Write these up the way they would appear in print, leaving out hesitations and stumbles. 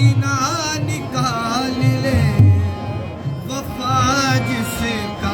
سینہ نکال لے وفا جس کا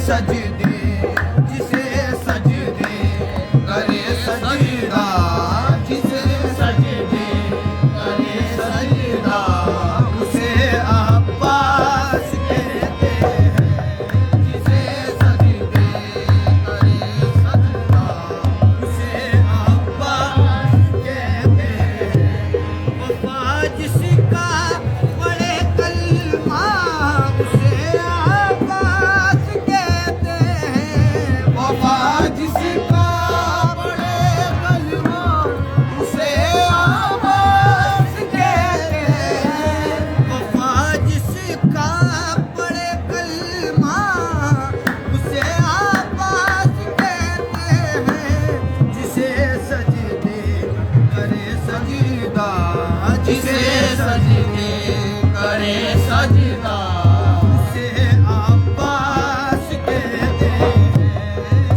سجدے جسے سجدے کرے سجدہ جسے سجدے کرے سجدہ اسے عباس کہتے ہیں جسے سجدے کرے سجدہ اسے عباس کہتے ہیں وفا جس کا پڑھے کلمہ اسے جسے سجدے کرے سجدہ اسے عباس کہتے ہیں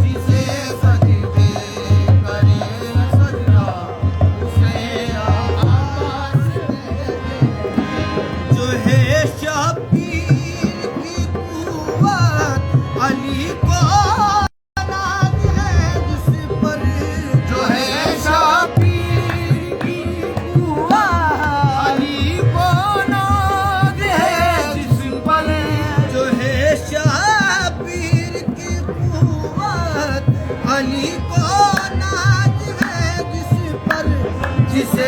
جسے سجدے کرے سجدہ اسے عباس کہتے ہیں جو ہے شبیر کی قوت علی کو علی کو ناز ہے جس پر جسے